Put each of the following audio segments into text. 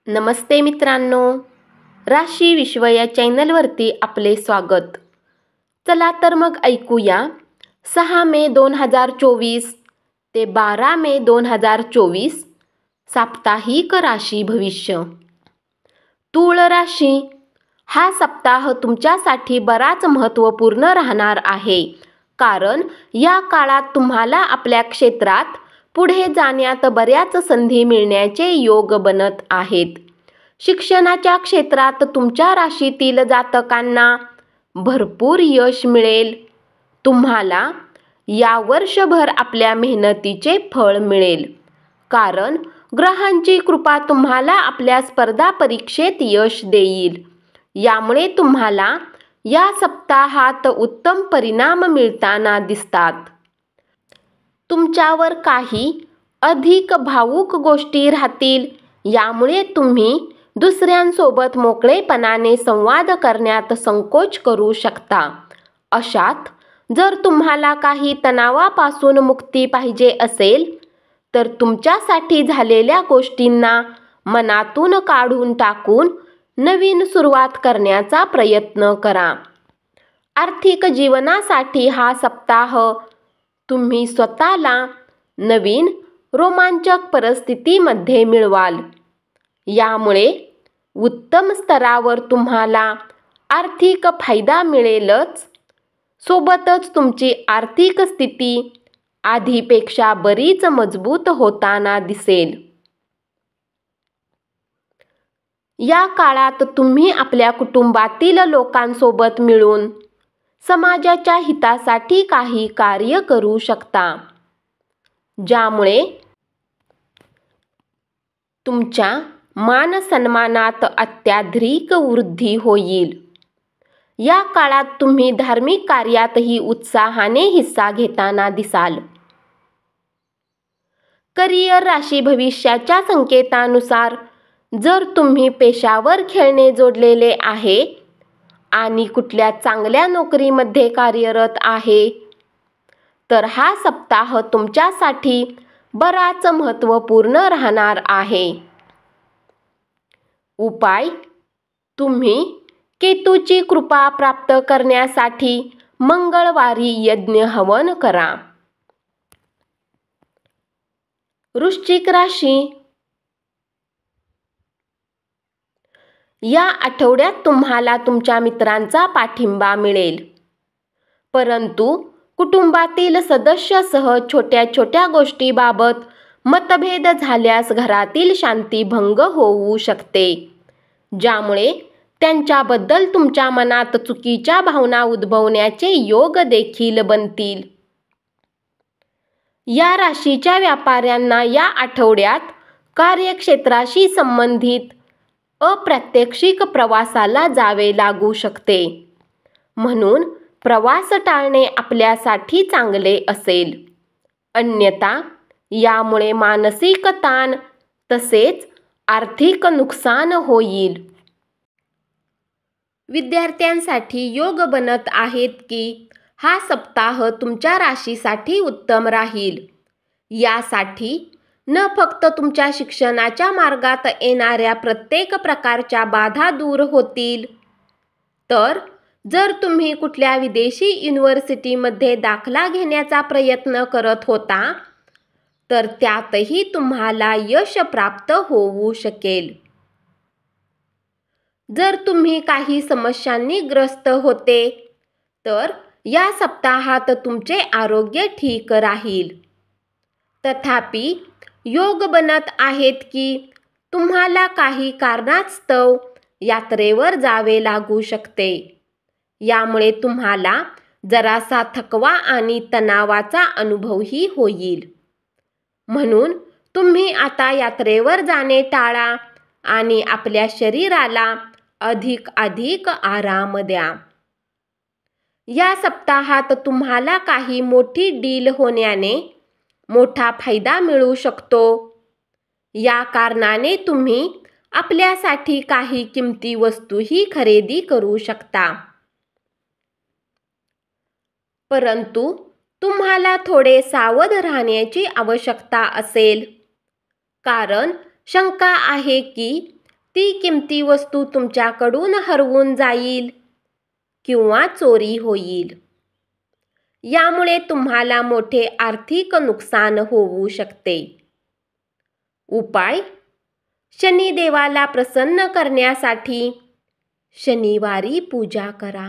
नमस्ते मित्रांनो, राशी विश्व या चॅनलवरती आपले स्वागत. चला तर मग ऐकूया 6 मे 2024 ते 12 मे 2024 साप्ताहिक राशी भविष्य. तूळ राशी, हा सप्ताह तुमच्यासाठी बराच महत्त्वपूर्ण राहणार आहे, कारण या काळात तुम्हाला आपल्या क्षेत्रात पुढे जाण्यात बऱ्याच संधी मिळण्याचे योग बनत आहेत. शिक्षणाच्या क्षेत्रात तुमच्या राशीतील जातकांना भरपूर यश मिळेल. तुम्हाला या वर्षभर आपल्या मेहनतीचे फळ मिळेल, कारण ग्रहांची कृपा तुम्हाला आपल्या स्पर्धा परीक्षेत यश देईल. यामुळे तुम्हाला या सप्ताहात उत्तम परिणाम मिळताना दिसतात. तुमच्यावर काही अधिक भावूक गोष्टी राहतील, यामुळे तुम्ही दुसऱ्यांसोबत मोकळेपणाने संवाद करण्यात संकोच करू शकता. अशात जर तुम्हाला काही तणावापासून मुक्ती पाहिजे असेल तर तुमच्यासाठी झालेल्या गोष्टींना मनातून काढून टाकून नवीन सुरुवात करण्याचा प्रयत्न करा. आर्थिक जीवनासाठी हा सप्ताह तुम्ही स्वतःला नवीन रोमांचक परिस्थितीमध्ये मिळवाल. यामुळे उत्तम स्तरावर तुम्हाला आर्थिक फायदा मिळेलच, सोबतच तुमची आर्थिक स्थिती आधीपेक्षा बरीच मजबूत होताना दिसेल. या काळात तुम्ही आपल्या कुटुंबातील लोकांसोबत मिळून समाजाच्या हितासाठी काही कार्य करू शकता, ज्यामुळे तुमच्या मान-सन्मानात अत्याधिक वृद्धी होईल. या काळात तुम्ही धार्मिक कार्यातही उत्साहाने हिस्सा घेताना दिसाल. करिअर राशी भविष्याच्या संकेतानुसार, जर तुम्ही पेशावर खेळणे जोडलेले आहे आणि कुठल्या चांगल्या नोकरीमध्ये कार्यरत आहे, तर हा सप्ताह तुमच्यासाठी बराच महत्त्वपूर्ण राहणार आहे. उपाय: तुम्ही केतूची कृपा प्राप्त करण्यासाठी मंगळवारी यज्ञ हवन करा. वृश्चिक राशी, या आठवड्यात तुम्हाला तुमच्या मित्रांचा पाठिंबा मिळेल, परंतु कुटुंबातील सदस्यासह छोट्या छोट्या गोष्टीबाबत मतभेद झाल्यास घरातील शांती भंग होऊ शकते, ज्यामुळे त्यांच्याबद्दल तुमच्या मनात चुकीच्या भावना उद्भवण्याचे योग देखील बनतील. या राशीच्या व्यापाऱ्यांना या आठवड्यात कार्यक्षेत्राशी संबंधित अप्रात्यक्षिक प्रवासाला जावे लागू शकते, म्हणून प्रवास टाळणे आपल्यासाठी चांगले असेल. अन्यथा यामुळे मानसिक ताण तसेच आर्थिक नुकसान होईल. विद्यार्थ्यांसाठी योग बनत आहेत की हा सप्ताह तुमच्या राशीसाठी उत्तम राहील. यासाठी न फक्त तुमच्या शिक्षणाच्या मार्गात येणाऱ्या प्रत्येक प्रकारच्या बाधा दूर होतील, तर जर तुम्ही कुठल्या विदेशी युनिव्हर्सिटीमध्ये दाखला घेण्याचा प्रयत्न करत होता तर त्यातही तुम्हाला यश प्राप्त होऊ शकेल. जर तुम्ही काही समस्यांनी ग्रस्त होते तर या सप्ताहात तुमचे आरोग्य ठीक राहील. तथापि योग बनत आहेत की तुम्हाला काही कारणास्तव यात्रेवर जावे लागू शकते. यामुळे तुम्हाला जरासा थकवा आणि तणावाचा अनुभवही होईल, म्हणून तुम्ही आता यात्रेवर जाणे टाळा आणि आपल्या शरीराला अधिक आराम द्या. या सप्ताहात तुम्हाला काही मोठी डील होण्याने मोठा फायदा मिळू शकतो. या कारणाने तुम्ही आपल्यासाठी काही किमती वस्तूही खरेदी करू शकता. परंतु तुम्हाला थोडे सावध राहण्याची आवश्यकता असेल, कारण शंका आहे की ती किमती वस्तू तुमच्याकडून हरवून जाईल किंवा चोरी होईल. यामुळे तुम्हाला मोठे आर्थिक नुकसान होऊ शकते. उपाय: शनिदेवाला प्रसन्न करण्यासाठी शनिवारी पूजा करा.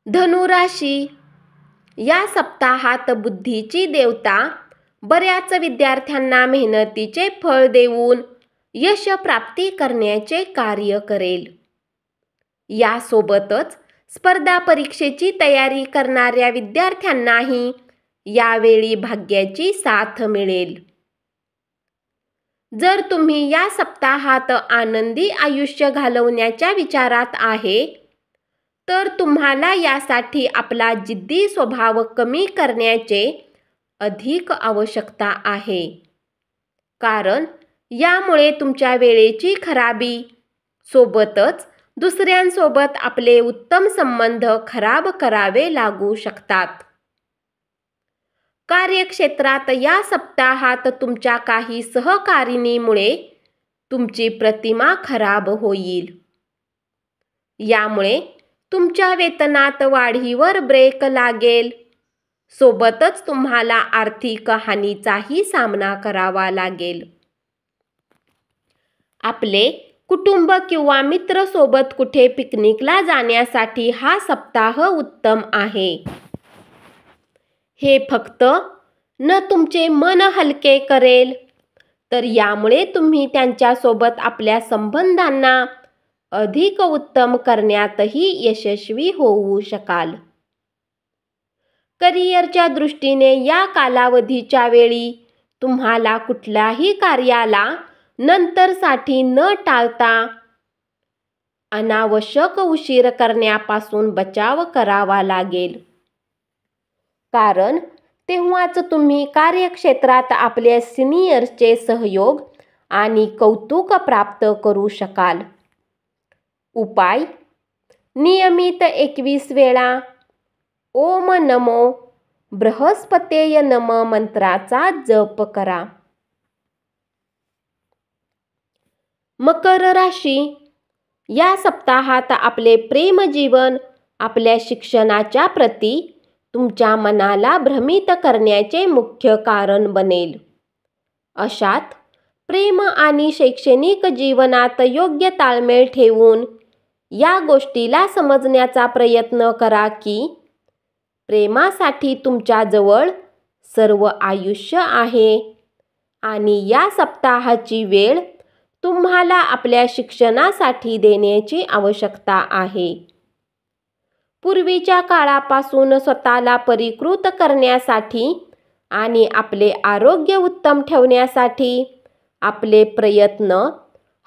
धनुराशी. या सप्ताहात बुद्धीची देवता बऱ्याच विद्यार्थ्यांना मेहनतीचे फळ देऊन यश प्राप्ती करण्याचे कार्य करेल. यासोबतच स्पर्धा परीक्षेची तयारी करणाऱ्या विद्यार्थ्यांनाही यावेळी भाग्याची साथ मिळेल. जर तुम्ही या सप्ताहात आनंदी आयुष्य घालवण्याच्या विचारात आहे, तर तुम्हाला यासाठी आपला जिद्दी स्वभाव कमी करण्याचे अधिक आवश्यकता आहे. कारण यामुळे तुमच्या वेळेची खराबी सोबतच दुसऱ्यांसोबत आपले उत्तम संबंध खराब करावे लागू शकतात. कार्यक्षेत्रात या सप्ताहात तुमच्या काही सहकारिणीमुळे तुमची प्रतिमा खराब होईल. यामुळे तुमच्या वेतनात वाढीवर ब्रेक लागेल. सोबतच तुम्हाला आर्थिक हानीचाही सामना करावा लागेल. आपले कुटुंब किंवा मित्र सोबत कुठे पिकनिकला जाण्यासाठी हा सप्ताह उत्तम आहे. हे फक्त न तुमचे मन हलके करेल, तर यामुळे तुम्ही त्यांच्यासोबत आपल्या संबंधांना अधिक उत्तम करण्यातही यशस्वी होऊ शकाल. करिअरच्या दृष्टीने या कालावधीच्या वेळी तुम्हाला कुठल्याही कार्याला नंतरसाठी न टाळता अनावश्यक उशीर करण्यापासून बचाव करावा लागेल. कारण तेव्हाच तुम्ही कार्यक्षेत्रात आपल्या सिनियर्सचे सहयोग आणि कौतुक प्राप्त करू शकाल. उपाय: नियमित 21 वेळा ओम नमो बृहस्पतेय नम मंत्राचा जप करा. मकर राशी. या सप्ताहात आपले प्रेमजीवन आपल्या शिक्षणाच्या प्रती तुमच्या मनाला भ्रमित करण्याचे मुख्य कारण बनेल. अशात प्रेम आणि शैक्षणिक जीवनात योग्य ताळमेळ ठेवून या गोष्टीला समजण्याचा प्रयत्न करा की प्रेमासाठी तुमच्याजवळ सर्व आयुष्य आहे आणि या सप्ताहाची वेळ तुम्हाला आपल्या शिक्षणासाठी देण्याची आवश्यकता आहे. पूर्वीच्या काळापासून स्वतःला परिष्कृत करण्यासाठी आणि आपले आरोग्य उत्तम ठेवण्यासाठी आपले प्रयत्न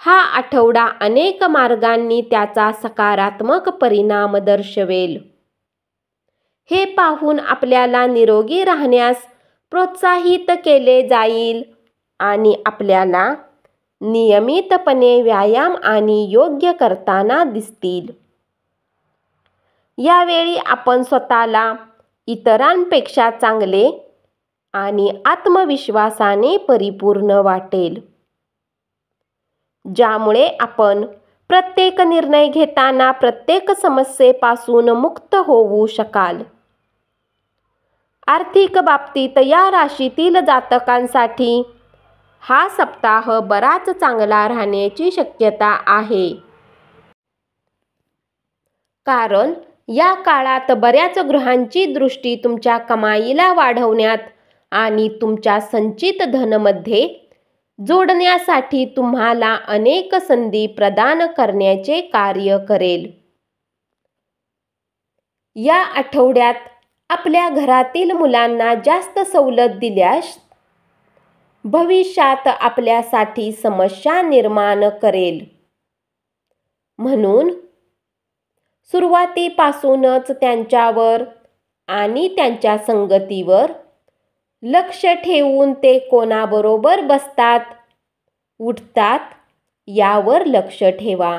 हा आठवडा अनेक मार्गांनी त्याचा सकारात्मक परिणाम दर्शवेल. हे पाहून आपल्याला निरोगी राहण्यास प्रोत्साहित केले जाईल आणि आपल्याला नियमितपणे व्यायाम आणि योग्य करताना दिसतील. यावेळी आपण स्वतःला इतरांपेक्षा चांगले आणि आत्मविश्वासाने परिपूर्ण वाटेल, ज्यामुळे आपण प्रत्येक निर्णय घेताना प्रत्येक समस्येपासून मुक्त होऊ शकाल. आर्थिक बाबतीत या राशीतील जातकांसाठी हा सप्ताह बराच चांगला राहण्याची शक्यता आहे. कारण या काळात बऱ्याच ग्रहांची दृष्टी तुमच्या कमाईला वाढवण्यात आणि तुमच्या संचित धनमध्ये जोडण्यासाठी तुम्हाला अनेक संधी प्रदान करण्याचे कार्य करेल. या आठवड्यात आपल्या घरातील मुलांना जास्त सवलत दिल्यास भविष्यात आपल्यासाठी समस्या निर्माण करेल. म्हणून सुरुवातीपासूनच त्यांच्यावर आणि त्यांच्या संगतीवर लक्ष ठेवून ते कोणाबरोबर बसतात, उठतात यावर लक्ष ठेवा.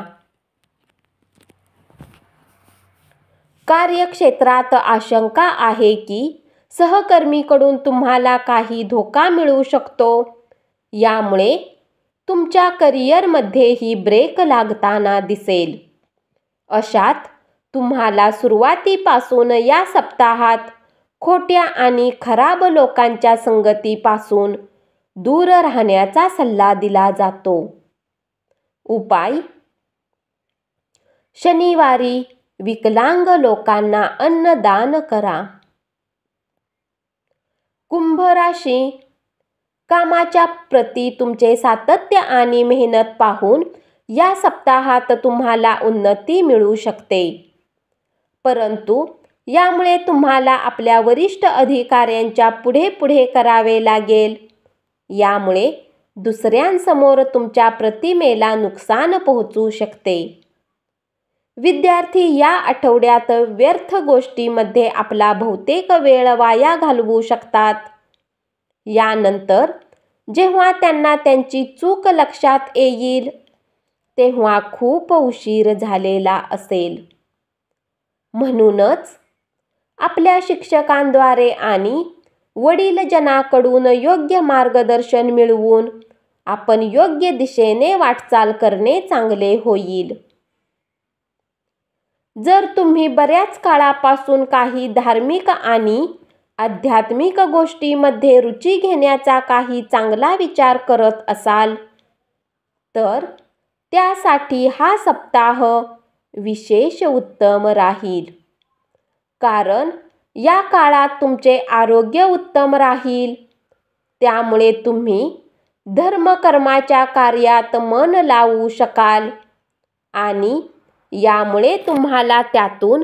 कार्यक्षेत्रात आशंका आहे की सहकर्मीकडून तुम्हाला काही धोका मिळू शकतो. यामुळे तुमच्या करिअरमध्येही ब्रेक लागताना दिसेल. अशात तुम्हाला सुरुवातीपासून या सप्ताहात खोट्या आणि खराब लोकांच्या संगतीपासून दूर राहण्याचा सल्ला दिला जातो. उपाय: शनिवारी विकलांग लोकांना अन्नदान करा. कुंभ राशी, कामाच्या प्रती तुमचे सातत्य आणि मेहनत पाहून या सप्ताहात तुम्हाला उन्नती मिळू शकते. परंतु यामुळे तुम्हाला आपल्या वरिष्ठ अधिकाऱ्यांच्या पुढे करावे लागेल. यामुळे दुसऱ्यांसमोर तुमच्या प्रतिमेला नुकसान पोहोचू शकते. विद्यार्थी या आठवड्यात व्यर्थ गोष्टींमध्ये आपला बहुतेक वेळ वाया घालवू शकतात. यानंतर जेव्हा त्यांना त्यांची चूक लक्षात येईल तेव्हा खूप उशीर झालेला असेल. म्हणूनच आपल्या शिक्षकांद्वारे आणि वडीलजनाकडून योग्य मार्गदर्शन मिळवून आपण योग्य दिशेने वाटचाल करणे चांगले होईल. जर तुम्ही बऱ्याच काळापासून काही धार्मिक आणि आध्यात्मिक गोष्टींमध्ये रुची घेण्याचा काही चांगला विचार करत असाल तर त्यासाठी हा सप्ताह विशेष उत्तम राहील. कारण या काळात तुमचे आरोग्य उत्तम राहील. त्यामुळे तुम्ही धर्मकर्माच्या कार्यात मन लावू शकाल आणि यामुळे तुम्हाला त्यातून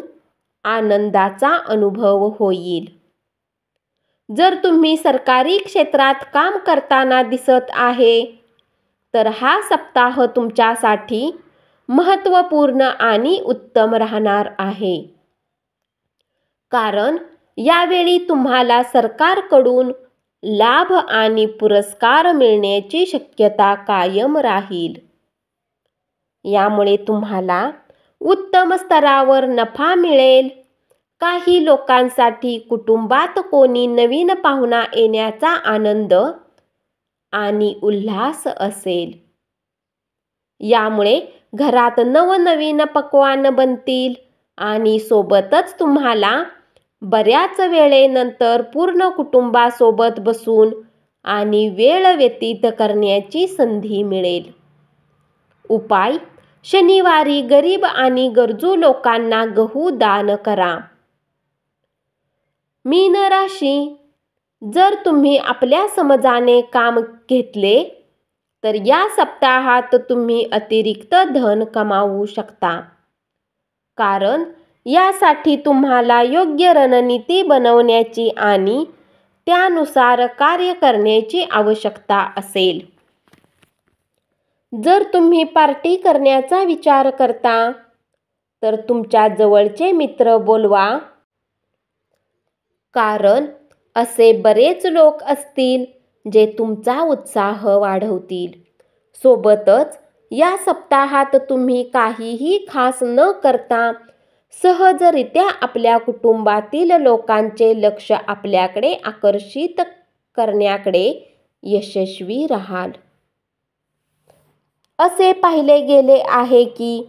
आनंदाचा अनुभव होईल. जर तुम्ही सरकारी क्षेत्रात काम करताना दिसत आहे तर हा सप्ताह तुमच्यासाठी महत्त्वपूर्ण आणि उत्तम राहणार आहे. कारण यावेळी तुम्हाला सरकारकडून लाभ आणि पुरस्कार मिळण्याची शक्यता कायम राहील. यामुळे तुम्हाला उत्तम स्तरावर नफा मिळेल. काही लोकांसाठी कुटुंबात कोणी नवीन पाहुणा येण्याचा आनंद आणि उल्हास असेल. यामुळे घरात नवनवीन पक्वान्न बनतील आणि सोबतच तुम्हाला बऱ्याच वेळेनंतर पूर्ण कुटुंबासोबत बसून आणि वेळ व्यतीत करण्याची संधी मिळेल. उपाय: शनिवारी गरीब आणि गरजू लोकांना गहू दान करा. मीन राशी, जर तुम्ही आपल्या समजाने काम घेतले तर या सप्ताहात तुम्ही अतिरिक्त धन कमावू शकता. कारण यासाठी तुम्हाला योग्य रणनीती बनवण्याची आणि त्यानुसार कार्य करण्याची आवश्यकता असेल. जर तुम्ही पार्टी करण्याचा विचार करता तर तुमच्या जवळचे मित्र बोलवा. कारण असे बरेच लोक असतील जे तुमचा उत्साह वाढवतील. सोबतच या सप्ताहात तुम्ही काहीही खास न करता सहजरित्या आपल्या कुटुंबातील लोकांचे लक्ष आपल्याकडे आकर्षित करण्याकडे यशस्वी राहाल. असे पाहिले गेले आहे की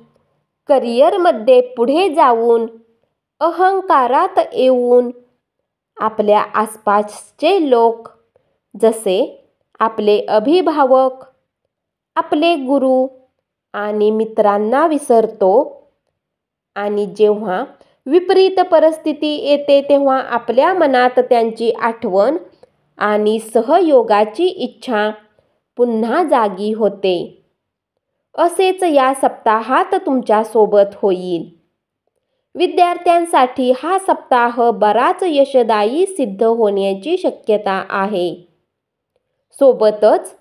करिअरमध्ये पुढे जाऊन अहंकारात येऊन आपल्या आसपासचे लोक जसे आपले अभिभावक, आपले गुरु आणि मित्रांना विसरतो आणि जेव्हा विपरीत परिस्थिती येते तेव्हा आपल्या मनात त्यांची आठवण आणि सहयोगाची इच्छा पुन्हा जागी होते. असेच या सप्ताहात तुमच्या सोबत होईल. विद्यार्थ्यांसाठी हा सप्ताह बराच यशदायी सिद्ध होण्याची शक्यता आहे. सोबतच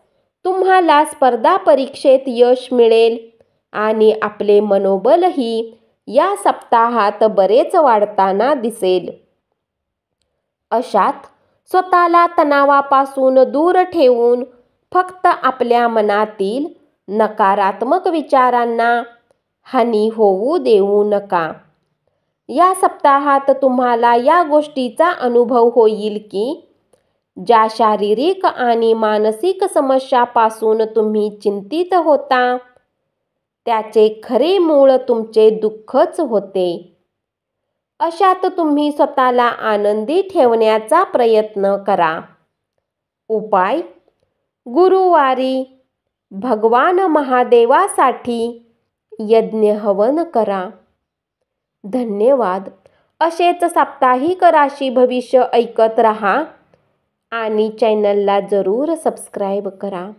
तुम्हाला स्पर्धा परीक्षेत यश मिळेल आणि आपले मनोबलही या सप्ताहात बरेच वाढताना दिसेल. अशात स्वतःला तणावापासून दूर ठेवून फक्त आपल्या मनातील नकारात्मक विचारांना हानी होऊ देऊ नका. या सप्ताहात तुम्हाला या गोष्टीचा अनुभव होईल की ज्या शारीरिक आणि मानसिक समस्यापासून तुम्ही चिंतित होता त्याचे खरे मूळ तुमचे दुःखच होते. अशात तुम्ही स्वतःला आनंदी ठेवण्याचा प्रयत्न करा. उपाय: गुरुवारी भगवान महादेवासाठी यज्ञ हवन करा. धन्यवाद. असेच साप्ताहिक राशी भविष्य ऐकत रहा आणि चॅनलला जरूर सबस्क्राईब करा.